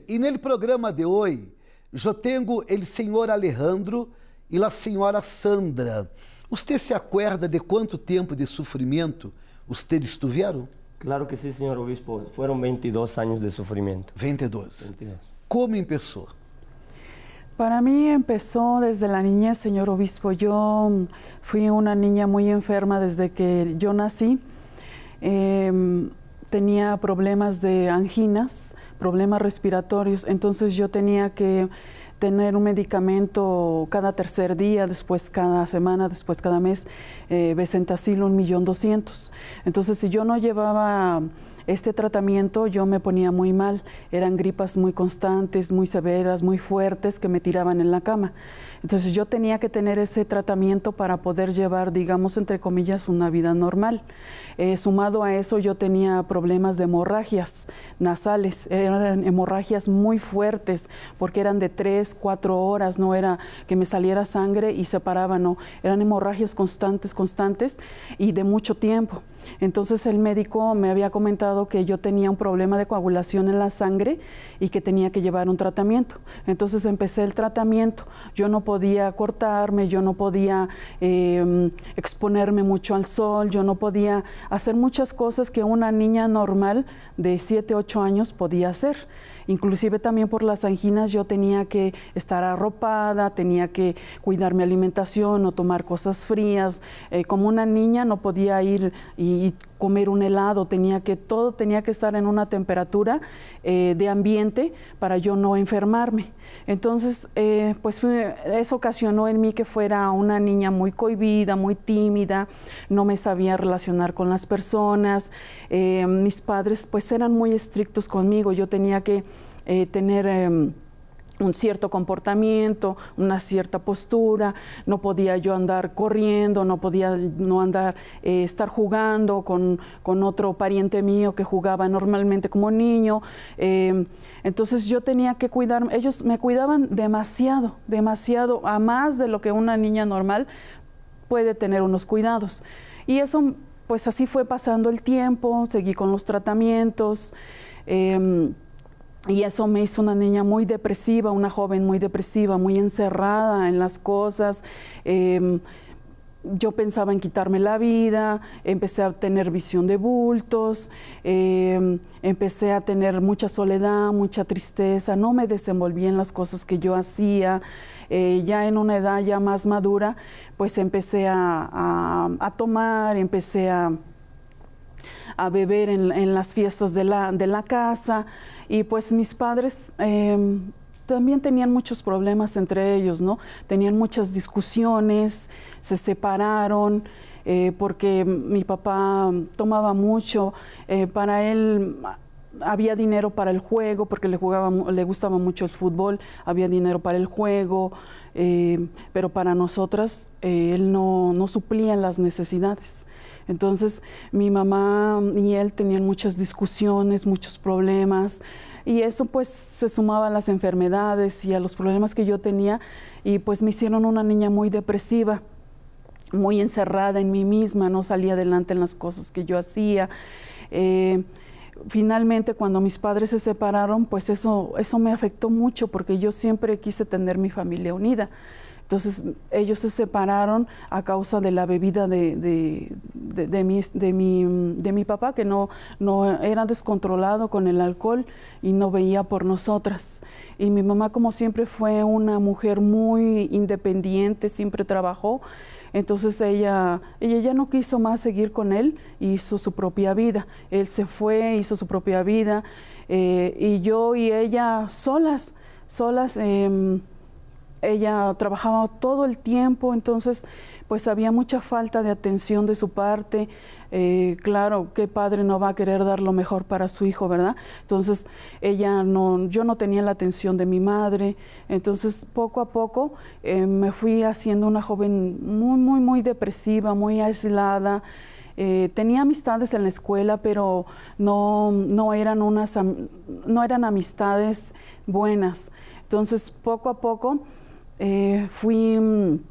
E no programa de hoje, eu tenho o senhor Alejandro e a senhora Sandra. Você se acuerda de quanto tempo de sofrimento ustedes tiveram? Claro que sí, señor obispo. Fueron 22 años de sufrimiento. 22. 22. ¿Cómo empezó? Para mí empezó desde la niñez, señor obispo. Yo fui una niña muy enferma desde que yo nací. Tenía problemas de anginas, problemas respiratorios, entonces yo tenía que tener un medicamento cada tercer día, después cada semana, después cada mes, Becentacil 1.200.000. Entonces, si yo no llevaba este tratamiento, yo me ponía muy mal. Eran gripas muy constantes, muy severas, muy fuertes, que me tiraban en la cama. Entonces, yo tenía que tener ese tratamiento para poder llevar, digamos, entre comillas, una vida normal. Sumado a eso, yo tenía problemas de hemorragias nasales. Eran hemorragias muy fuertes, porque eran de 3, 4 horas, no era que me saliera sangre y se paraba, no. Eran hemorragias constantes y de mucho tiempo. Entonces el médico me había comentado que yo tenía un problema de coagulación en la sangre y que tenía que llevar un tratamiento. Entonces empecé el tratamiento. Yo no podía cortarme, yo no podía exponerme mucho al sol, yo no podía hacer muchas cosas que una niña normal de 7, 8 años podía hacer. Inclusive también por las anginas yo tenía que estar arropada, tenía que cuidar mi alimentación, no tomar cosas frías. Como una niña no podía ir y comer un helado, todo tenía que estar en una temperatura de ambiente para yo no enfermarme. Entonces, pues eso ocasionó en mí que fuera una niña muy cohibida, muy tímida, no me sabía relacionar con las personas. Mis padres pues eran muy estrictos conmigo, yo tenía que tener un cierto comportamiento, una cierta postura, no podía yo andar corriendo, no podía estar jugando con otro pariente mío que jugaba normalmente como niño. Entonces yo tenía que cuidarme, ellos me cuidaban demasiado, a más de lo que una niña normal puede tener unos cuidados. Y eso, pues así fue pasando el tiempo, seguí con los tratamientos. Y eso me hizo una niña muy depresiva, una joven muy depresiva, muy encerrada en las cosas. Yo pensaba en quitarme la vida, empecé a tener visión de bultos, empecé a tener mucha soledad, mucha tristeza, no me desenvolví en las cosas que yo hacía. Ya en una edad ya más madura, pues empecé a tomar, empecé a beber en las fiestas de la casa. Y pues mis padres también tenían muchos problemas entre ellos, ¿no? Tenían muchas discusiones, se separaron porque mi papá tomaba mucho. Para él había dinero para el juego porque le gustaba mucho el fútbol, había dinero para el juego, pero para nosotras él no suplía las necesidades. Entonces mi mamá y él tenían muchas discusiones, muchos problemas, y eso pues se sumaba a las enfermedades y a los problemas que yo tenía, y pues me hicieron una niña muy depresiva, muy encerrada en mí misma, no salía adelante en las cosas que yo hacía. Finalmente, cuando mis padres se separaron, pues eso me afectó mucho, porque yo siempre quise tener mi familia unida. Entonces, ellos se separaron a causa de la bebida de mi papá, que no era descontrolado con el alcohol y no veía por nosotras. Y mi mamá, como siempre, fue una mujer muy independiente, siempre trabajó. Entonces ella ya no quiso más seguir con él, hizo su propia vida. Él se fue, hizo su propia vida, y yo y ella solas. Ella trabajaba todo el tiempo, entonces pues había mucha falta de atención de su parte. Claro, ¿qué padre no va a querer dar lo mejor para su hijo, verdad? Entonces yo no tenía la atención de mi madre. Entonces poco a poco me fui haciendo una joven muy depresiva, muy aislada. Tenía amistades en la escuela, pero no eran amistades buenas. Entonces poco a poco fui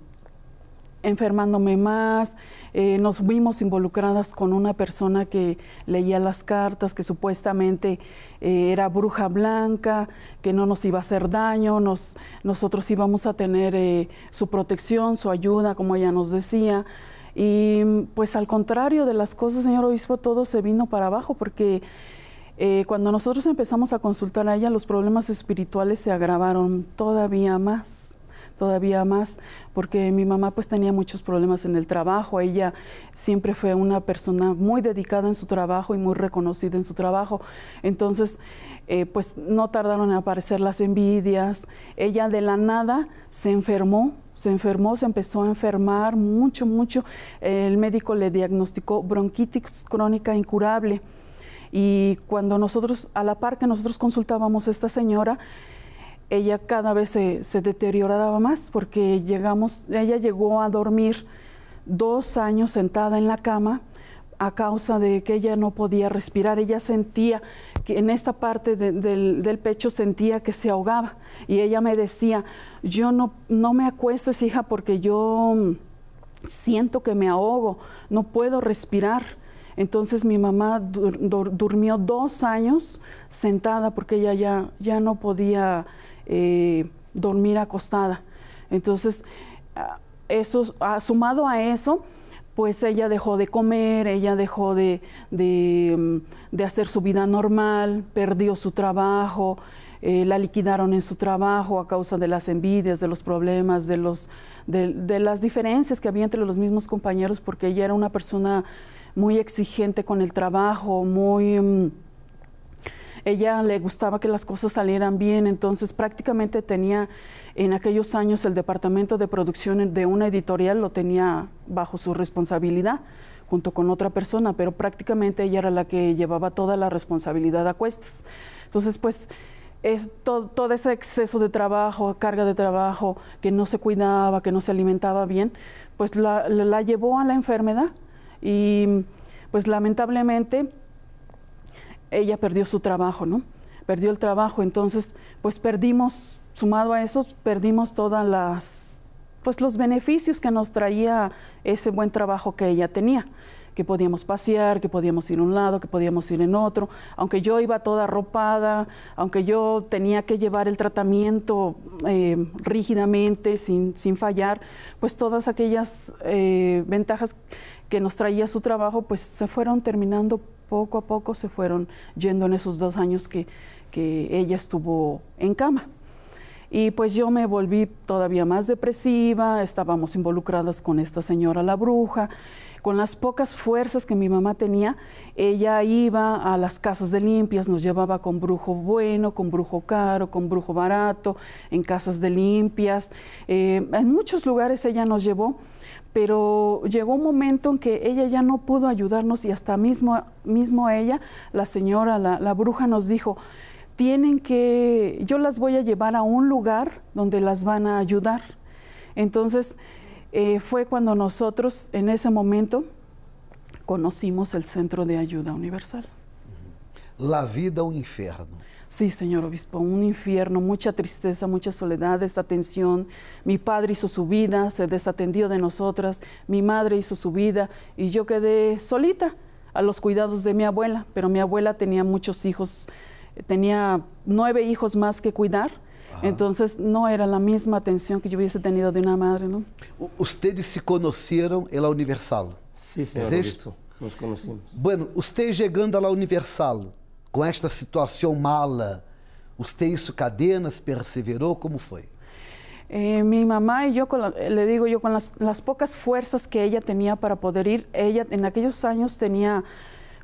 enfermándome más. Nos vimos involucradas con una persona que leía las cartas, que supuestamente era bruja blanca, que no nos iba a hacer daño, nosotros íbamos a tener su protección, su ayuda, como ella nos decía. Y pues al contrario de las cosas, señor obispo, todo se vino para abajo, porque cuando nosotros empezamos a consultar a ella, los problemas espirituales se agravaron todavía más, porque mi mamá pues tenía muchos problemas en el trabajo. Ella siempre fue una persona muy dedicada en su trabajo y muy reconocida en su trabajo. Entonces, pues no tardaron en aparecer las envidias. Ella de la nada se enfermó, se empezó a enfermar mucho. El médico le diagnosticó bronquitis crónica incurable. Y cuando nosotros, a la par que nosotros consultábamos a esta señora, ella cada vez se deterioraba más, porque ella llegó a dormir 2 años sentada en la cama a causa de que ella no podía respirar. Ella sentía que en esta parte del pecho sentía que se ahogaba, y ella me decía, yo no me acuestes, hija, porque yo siento que me ahogo, no puedo respirar. Entonces mi mamá durmió 2 años sentada, porque ella ya no podía dormir acostada. Entonces, eso, sumado a eso, pues ella dejó de comer, ella dejó de hacer su vida normal, perdió su trabajo, la liquidaron en su trabajo a causa de las envidias, de los problemas, de las diferencias que había entre los mismos compañeros, porque ella era una persona muy exigente con el trabajo, ella le gustaba que las cosas salieran bien. Entonces prácticamente tenía en aquellos años el departamento de producción de una editorial, lo tenía bajo su responsabilidad junto con otra persona, pero prácticamente ella era la que llevaba toda la responsabilidad a cuestas. Entonces pues todo ese exceso de trabajo, carga de trabajo, que no se cuidaba, que no se alimentaba bien, pues la llevó a la enfermedad. Y pues lamentablemente ella perdió su trabajo, ¿no? Perdió el trabajo. Entonces pues perdimos, sumado a eso, perdimos todas los beneficios que nos traía ese buen trabajo que ella tenía, que podíamos pasear, que podíamos ir a un lado, que podíamos ir en otro. Aunque yo iba toda arropada, aunque yo tenía que llevar el tratamiento rígidamente, sin fallar, pues todas aquellas ventajas que nos traía su trabajo, pues se fueron terminando poco a poco, se fueron yendo en esos 2 años que ella estuvo en cama. Y pues yo me volví todavía más depresiva, estábamos involucradas con esta señora la bruja. Con las pocas fuerzas que mi mamá tenía, ella iba a las casas de limpias, nos llevaba con brujo bueno, con brujo caro, con brujo barato, en casas de limpias. En muchos lugares ella nos llevó, pero llegó un momento en que ella ya no pudo ayudarnos, y hasta mismo ella, la señora, la bruja, nos dijo, yo las voy a llevar a un lugar donde las van a ayudar. Entonces, fue cuando nosotros, en ese momento, conocimos el Centro de Ayuda Universal. La vida un infierno. Sí, señor obispo, un infierno, mucha tristeza, mucha soledad, desatención. Mi padre hizo su vida, se desatendió de nosotras, mi madre hizo su vida, y yo quedé solita a los cuidados de mi abuela, pero mi abuela tenía muchos hijos, tenía 9 hijos más que cuidar. Ajá. Entonces no era la misma atención que yo hubiese tenido de una madre, ¿no? Ustedes se conocieron en la Universal. Sí, señor obispo, nos conocimos. Bueno, usted llegando a la Universal, com esta situação mala, usted hizo cadenas, perseverou, como foi? Mi mamá y yo, con las pocas fuerzas que ella tenía para poder ir, ella en aquellos años tenía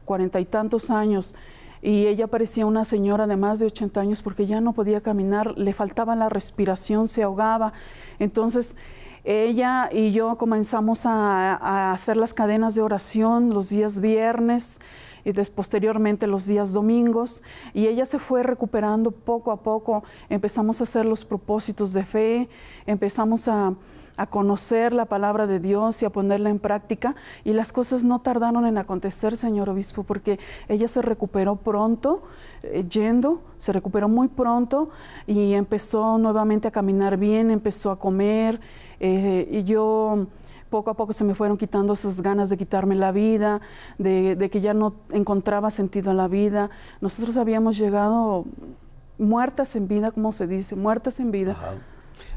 40 y tantos años, y ella parecía una señora de más de 80 años porque ya no podía caminar, le faltaba la respiración, se ahogaba. Entonces ella y yo comenzamos a hacer las cadenas de oración los días viernes y posteriormente los días domingos, y ella se fue recuperando poco a poco. Empezamos a hacer los propósitos de fe, empezamos a conocer la palabra de Dios y a ponerla en práctica, y las cosas no tardaron en acontecer, señor obispo, porque ella se recuperó pronto, se recuperó muy pronto, y empezó nuevamente a caminar bien, empezó a comer, y yo poco a poco se me fueron quitando esas ganas de quitarme la vida, de que ya no encontraba sentido en la vida. Nosotros habíamos llegado muertas en vida, como se dice, muertas en vida. Ajá.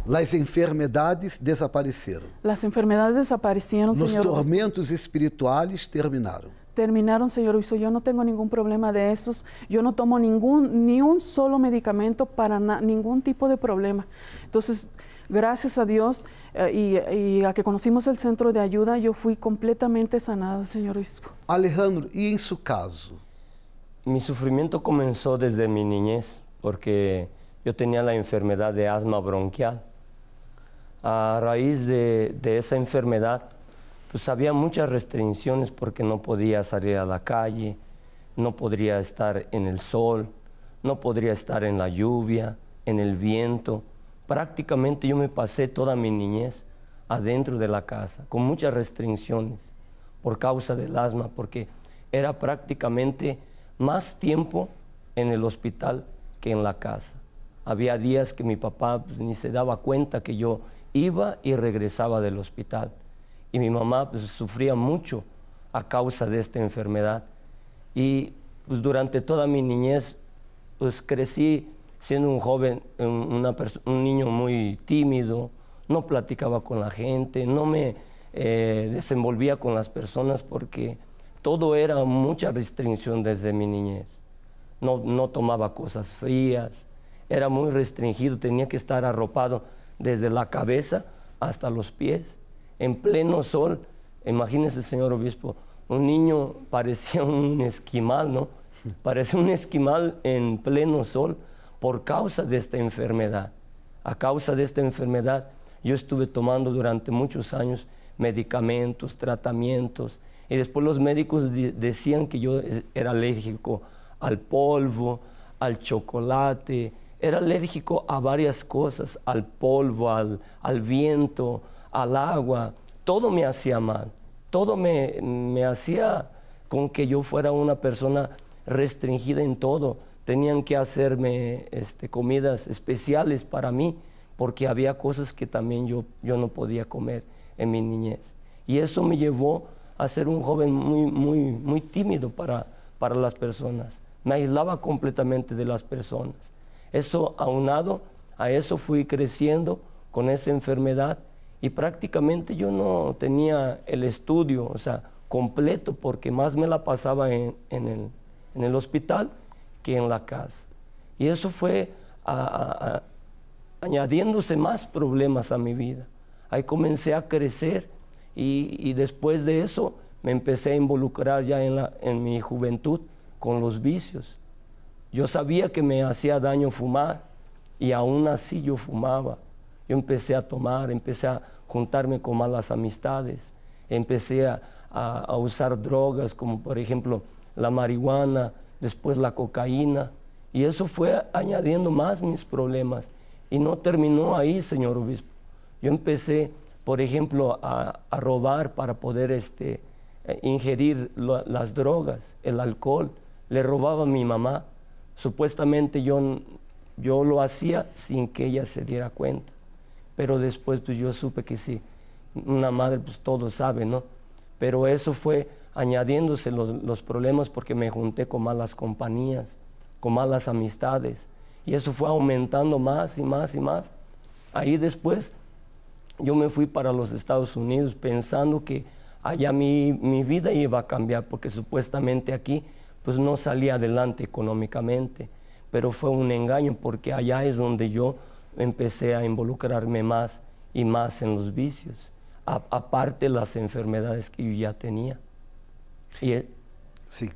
Las enfermedades desapareceram. Las enfermedades desaparecieron, Los señor obispo. tormentos espirituales terminaram. Terminaron, señor obispo. Yo no tengo ningún problema de esos. Yo no tomo ni un solo medicamento para ningún tipo de problema. Entonces, gracias a Dios y a que conocimos el centro de ayuda, yo fui completamente sanada, señor obispo. Alejandro, e em seu caso? Mi sufrimiento comenzó desde mi niñez, porque yo tenía la enfermedad de asma bronquial. A raíz de esa enfermedad, pues había muchas restricciones porque no podía salir a la calle, no podría estar en el sol, no podría estar en la lluvia, en el viento. Prácticamente yo me pasé toda mi niñez adentro de la casa, con muchas restricciones por causa del asma, porque era prácticamente más tiempo en el hospital que en la casa. Había días que mi papá pues, ni se daba cuenta que yo iba y regresaba del hospital. Y mi mamá pues, sufría mucho a causa de esta enfermedad. Y pues, durante toda mi niñez pues, crecí siendo un joven, un niño muy tímido, no platicaba con la gente, no me desenvolvía con las personas porque todo era mucha restricción desde mi niñez. No tomaba cosas frías, era muy restringido, tenía que estar arropado desde la cabeza hasta los pies, en pleno sol. Imagínese, señor obispo, un niño parecía un esquimal, ¿no? Parecía un esquimal en pleno sol por causa de esta enfermedad. A causa de esta enfermedad, yo estuve tomando durante muchos años medicamentos, tratamientos, y después los médicos decían que yo era alérgico al polvo, al chocolate, era alérgico a varias cosas, al polvo, al viento, al agua. Todo me hacía mal, todo me hacía con que yo fuera una persona restringida en todo. Tenían que hacerme comidas especiales para mí, porque había cosas que también yo no podía comer en mi niñez. Y eso me llevó a ser un joven muy tímido para las personas. Me aislaba completamente de las personas. Eso, aunado a eso, fui creciendo con esa enfermedad y prácticamente yo no tenía el estudio, o sea, completo, porque más me la pasaba en el hospital que en la casa. Y eso fue añadiéndose más problemas a mi vida. Ahí comencé a crecer y después de eso me empecé a involucrar ya en mi juventud con los vicios. Yo sabía que me hacía daño fumar y aún así yo fumaba. Yo empecé a tomar, empecé a juntarme con malas amistades, empecé a usar drogas como por ejemplo la marihuana, después la cocaína, y eso fue añadiendo más mis problemas. Y no terminó ahí, señor obispo. Yo empecé, por ejemplo, a robar para poder ingerir las drogas, el alcohol. Le robaba a mi mamá. Supuestamente yo lo hacía sin que ella se diera cuenta. Pero después pues yo supe que sí, una madre pues todo sabe, ¿no? Pero eso fue añadiéndose los problemas porque me junté con malas compañías, con malas amistades. Y eso fue aumentando más y más y más. Ahí después yo me fui para los Estados Unidos pensando que allá mi vida iba a cambiar porque supuestamente aquí pues no salía adelante económicamente. Pero fue un engaño porque allá es donde yo empecé a involucrarme más y más en los vicios, aparte las enfermedades que yo ya tenía. Sí.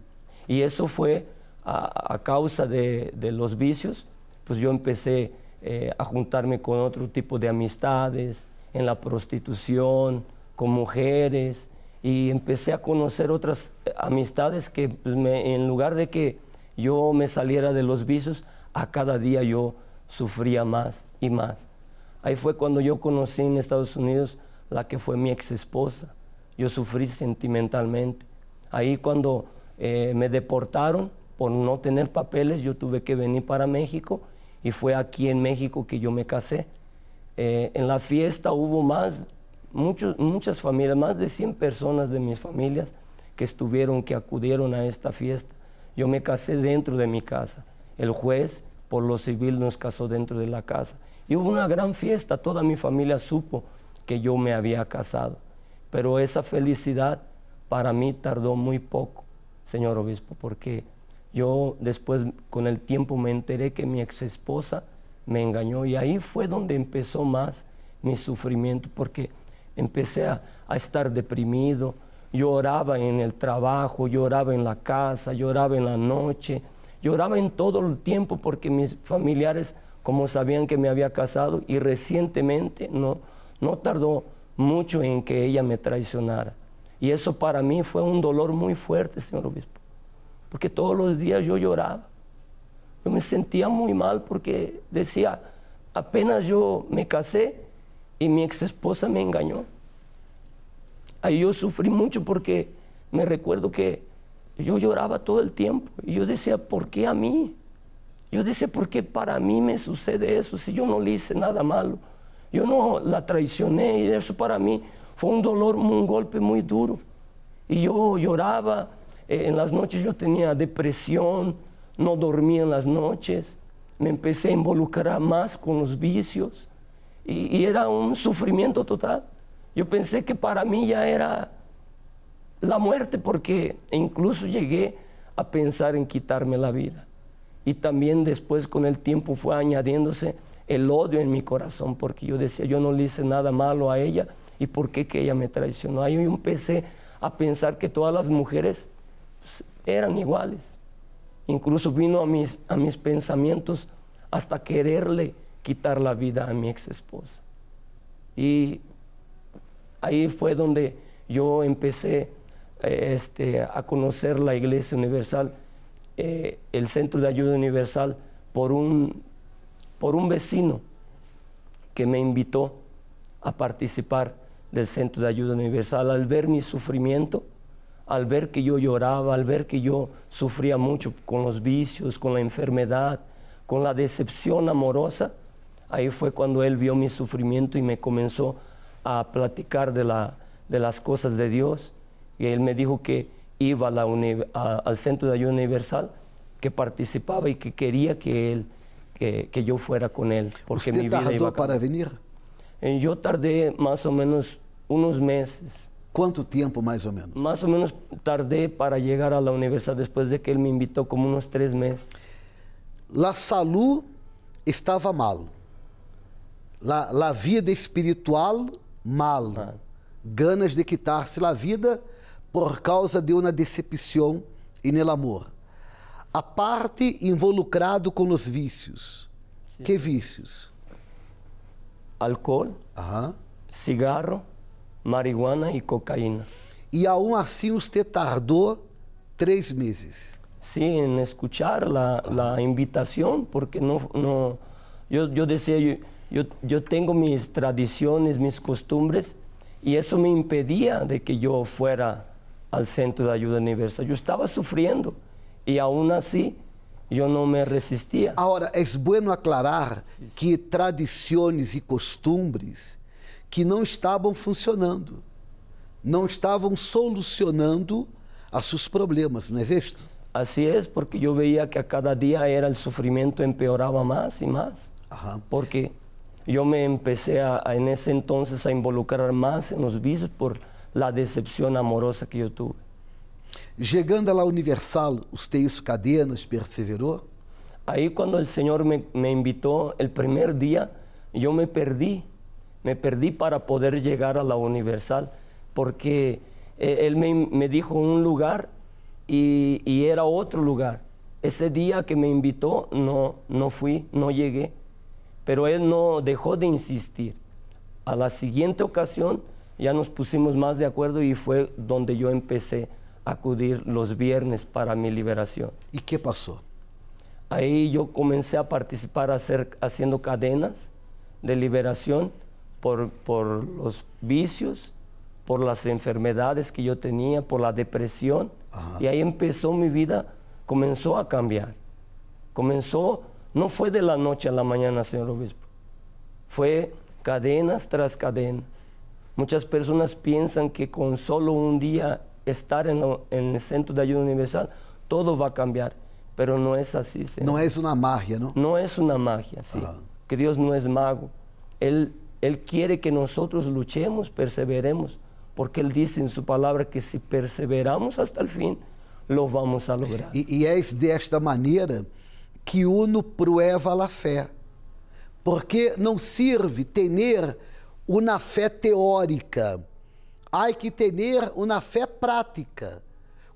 Y eso fue a causa de los vicios, pues yo empecé a juntarme con otro tipo de amistades, en la prostitución, con mujeres, y empecé a conocer otras amistades que pues, en lugar de que yo me saliera de los vicios, a cada día yo sufría más y más. Ahí fue cuando yo conocí en Estados Unidos la que fue mi ex esposa. Yo sufrí sentimentalmente. Ahí cuando me deportaron por no tener papeles, yo tuve que venir para México y fue aquí en México que yo me casé. En la fiesta hubo más muchas familias, más de 100 personas de mis familias que acudieron a esta fiesta. Yo me casé dentro de mi casa. El juez, por lo civil, nos casó dentro de la casa. Y hubo una gran fiesta, toda mi familia supo que yo me había casado. Pero esa felicidad para mí tardó muy poco, señor obispo, porque yo después con el tiempo me enteré que mi ex esposa me engañó, y ahí fue donde empezó más mi sufrimiento, porque empecé a estar deprimido. Lloraba en el trabajo, lloraba en la casa, lloraba en la noche, lloraba en todo el tiempo, porque mis familiares, como sabían que me había casado, y recientemente no tardó mucho en que ella me traicionara. Y eso para mí fue un dolor muy fuerte, señor obispo, porque todos los días yo lloraba. Yo me sentía muy mal porque decía, apenas yo me casé y mi ex esposa me engañó. Ahí yo sufrí mucho porque me recuerdo que yo lloraba todo el tiempo. Y yo decía, ¿por qué a mí? Yo decía, ¿por qué para mí me sucede eso si yo no le hice nada malo? Yo no la traicioné, y eso para mí fue un dolor, un golpe muy duro. Y yo lloraba, en las noches yo tenía depresión, no dormía en las noches, me empecé a involucrar más con los vicios y era un sufrimiento total. Yo pensé que para mí ya era la muerte, porque incluso llegué a pensar en quitarme la vida. Y también después con el tiempo fue añadiéndose el odio en mi corazón, porque yo decía, yo no le hice nada malo a ella, ¿y por qué que ella me traicionó? Ahí yo empecé a pensar que todas las mujeres pues, eran iguales. Incluso vino a mis pensamientos hasta quererle quitar la vida a mi ex esposa. Y ahí fue donde yo empecé a conocer la Iglesia Universal, el Centro de Ayuda Universal, por un vecino que me invitó a participar del Centro de Ayuda Universal. Al ver mi sufrimiento, al ver que yo lloraba, al ver que yo sufría mucho con los vicios, con la enfermedad, con la decepción amorosa, ahí fue cuando él vio mi sufrimiento y me comenzó a platicar de las cosas de Dios. Y él me dijo que iba al Centro de Ayuda Universal, que participaba y que quería que yo fuera con él, porque mi vida iba a cambiar. para venir? Yo tardé más o menos unos meses. ¿Cuánto tiempo más o menos? Más o menos tardé para llegar a la universidad, después de que él me invitó, como unos 3 meses. La salud estava mal. La vida espiritual mal. Ganas de quitar-se a vida por causa de uma decepção e no amor. A parte involucrado com os vícios. Sí. Que vícios? Alcohol, cigarro, marihuana y cocaína. E aún assim você tardou 3 meses. Sí, en escuchar la invitación, porque yo decía, yo tengo mis tradiciones, mis costumbres, y eso me impedía de que yo fuera al Centro de Ayuda Universal. Yo estaba sufriendo y aún así yo no me resistía. Agora, é bueno aclarar que tradições e costumbres que não estavam funcionando, não estavam solucionando a seus problemas, não é isto? Así es, porque yo veía que a cada día era el sufrimiento empeoraba más y más. Porque yo me empecé en ese entonces a involucrar más en los vicios por la decepción amorosa que yo tuve. Chegando a la Universal, usted hizo cadenas, perseveró? Ahí cuando el Señor me invitó el primer día, yo me perdí para poder llegar a la Universal, porque Él me dijo un lugar y era otro lugar. Ese día que me invitó no fui, no llegué, pero Él no dejó de insistir. A la siguiente ocasión ya nos pusimos más de acuerdo y fue donde yo empecé a acudir los viernes para mi liberación. ¿Y qué pasó? Ahí yo comencé a participar haciendo cadenas de liberación por los vicios, por las enfermedades que yo tenía, por la depresión. Y ahí empezó mi vida, comenzó a cambiar. No fue de la noche a la mañana, señor obispo. Fue cadenas tras cadenas. Muchas personas piensan que con solo un día estar en el Centro de Ayuda Universal, todo va a cambiar, pero no es así, Señor. Não é uma magia, não? No es una magia, sí. Que Dios no es mago. Él quiere que nosotros luchemos, perseveremos, porque Él dice en su palabra que si perseveramos hasta el fin, lo vamos a lograr. E é desta maneira que uno prueba a fé. Porque não sirve ter uma fé teórica. Há que ter uma fé prática.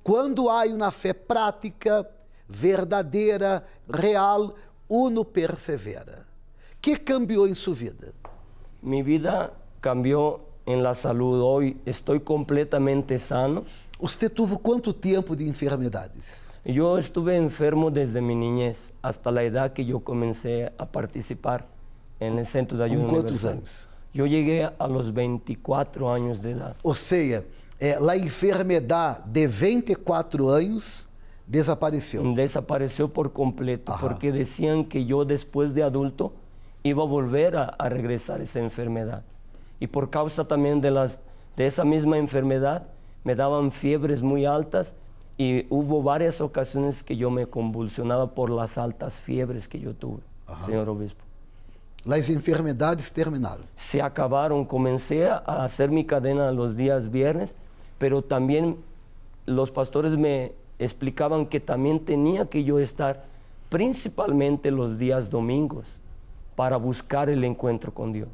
Quando há uma fé prática, verdadeira, real, uno persevera. Que cambiou em sua vida? Mi vida cambió en la salud. Hoy estoy completamente sano. Você teve quanto tempo de enfermedades? Yo estuve enfermo desde mi niñez hasta la edad que yo comencé a participar en el Centro de Ayuda Com quantos Universal. anos? Yo llegué a los 24 años de edad. Ou seja, a enfermidade de 24 anos desapareceu. Desapareció por completo, Ajá. porque decían que yo después de adulto iba a volver a regresar esa enfermedad. Y por causa también de esa misma enfermedad, me daban fiebres muy altas y hubo varias ocasiones que yo me convulsionaba por las altas fiebres que yo tuve, Ajá. señor obispo. As enfermidades terminaram. Se acabaron, comencé a hacer mi cadena los días viernes, pero también los pastores me explicaban que también tenía que yo estar principalmente los días domingos para buscar el encuentro con Dios.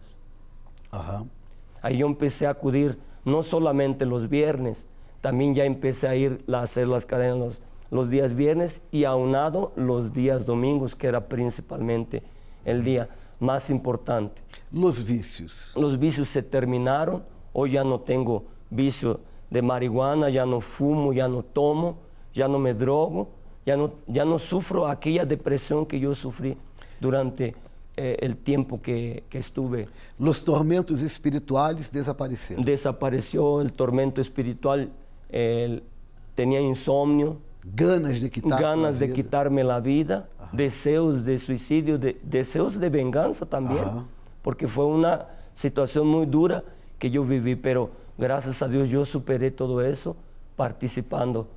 Aham. Ahí yo empecé a acudir no solamente los viernes, también ya empecé a ir a hacer las cadenas los días viernes y aunado los días domingos, que era principalmente el día más importante. Los vícios. Los vicios se terminaron, hoy ya no tengo vicio de marihuana, ya no fumo, ya no tomo, ya no me drogo, ya no sufro aquella depresión que yo sufrí durante el tiempo que estuve. Los tormentos espirituais desapareceram. Desapareció el tormento espiritual, tenía insomnio, Ganas de quitar ganas de quitarme la vida, deseos de suicidio, deseos de venganza también, Ajá. porque fue una situación muy dura que yo viví, pero gracias a Dios yo superé todo eso participando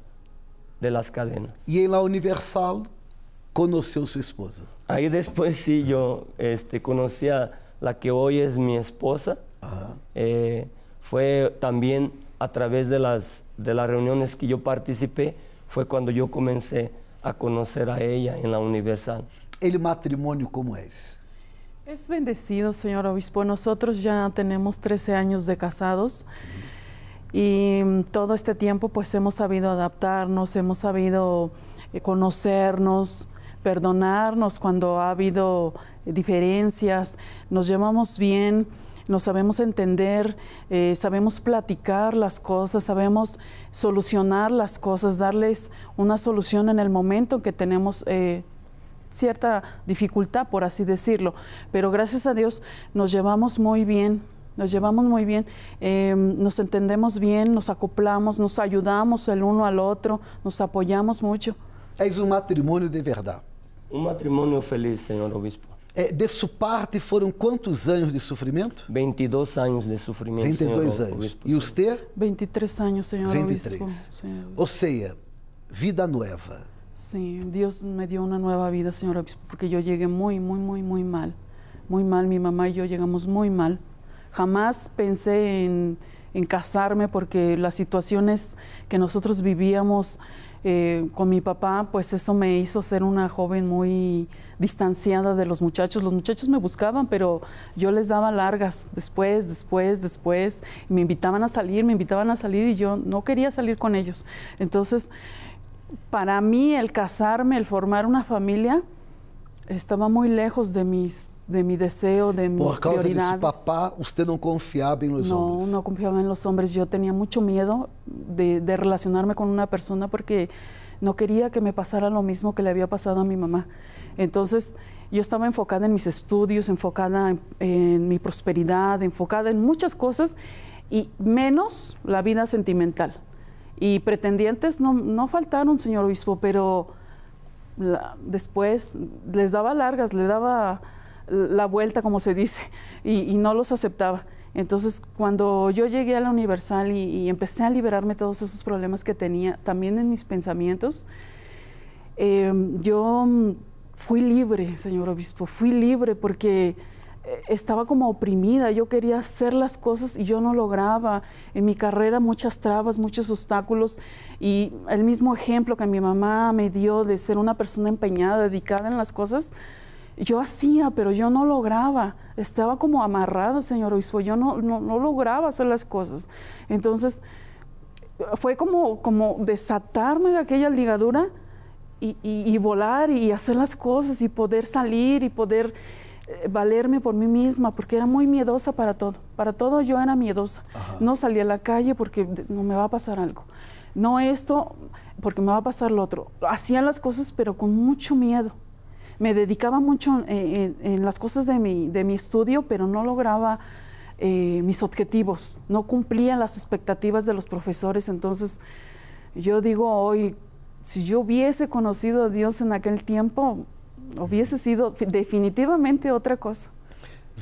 de las cadenas. E em La Universal, conheceu sua esposa. Ahí después sí yo conocí a la que hoy es mi esposa. Aham. Fue también a través de las reuniones que yo participé, fue cuando yo comencé a conocer a ella en La Universal. El matrimônio como é? Es bendecido, señor obispo. Nosotros ya tenemos 13 años de casados y todo este tiempo pues hemos sabido adaptarnos, hemos sabido conocernos, perdonarnos cuando ha habido diferencias, nos llevamos bien, nos sabemos entender, sabemos platicar las cosas, sabemos solucionar las cosas, darles una solución en el momento en que tenemos cierta dificultad, por así decirlo. Pero gracias a Dios nos llevamos muy bien, nos entendemos bien, nos acoplamos, nos ayudamos el uno al otro, nos apoyamos mucho. És um matrimônio de verdade. Un matrimonio feliz, señor obispo. De sua parte, foram quantos anos de sofrimento? 22 años de sufrimiento, 22 señor anos. obispo. E você? 23 años, señor 23. obispo. Sí. Ou seja, vida nova. Sí, Dios me dio una nueva vida, señor obispo, porque yo llegué muy mal. Muy mal, mi mamá y yo llegamos muy mal. Jamás pensé en casarme porque las situaciones que nosotros vivíamos con mi papá, pues eso me hizo ser una joven muy distanciada de los muchachos. Los muchachos me buscaban, pero yo les daba largas, después. Me invitaban a salir y yo no quería salir con ellos. Entonces, para mí el casarme, el formar una familia, estaba muy lejos de mi deseo, de mis Por causa prioridades. de su papá, usted não confiava em los hombres. No confiaba en los hombres. Yo tenía mucho miedo de relacionarme con una persona porque no quería que me pasara lo mismo que le había pasado a mi mamá. Entonces, yo estaba enfocada en mis estudios, enfocada en mi prosperidad, enfocada en muchas cosas y menos la vida sentimental. Y pretendientes no faltaron, señor obispo, pero después les daba largas, le daba la vuelta, como se dice, y no los aceptaba. Entonces, cuando yo llegué a la Universal y empecé a liberarme todos esos problemas que tenía, también en mis pensamientos, yo fui libre, señor obispo, fui libre porque estaba como oprimida. Yo quería hacer las cosas y yo no lograba. En mi carrera muchas trabas, muchos obstáculos, y el mismo ejemplo que mi mamá me dio de ser una persona empeñada, dedicada en las cosas, yo hacía, pero yo no lograba. Estaba como amarrada, señor obispo. Yo no lograba hacer las cosas. Entonces, fue como desatarme de aquella ligadura y volar y hacer las cosas y poder salir y poder valerme por mí misma, porque era muy miedosa para todo. Para todo yo era miedosa. Ajá. No salía a la calle porque no me va a pasar algo. No esto porque me va a pasar lo otro. Hacía las cosas pero con mucho miedo. Me dedicaba mucho en las cosas de mi estudio, pero no lograba mis objetivos. No cumplía las expectativas de los profesores. Entonces, yo digo hoy, si yo hubiese conocido a Dios en aquel tiempo, hubiese sido definitivamente otra cosa.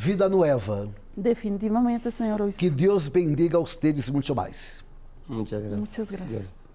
Vida nueva. Definitivamente, señor obispo. Que Deus bendiga a ustedes muito mais. Muchas gracias. Muchas gracias.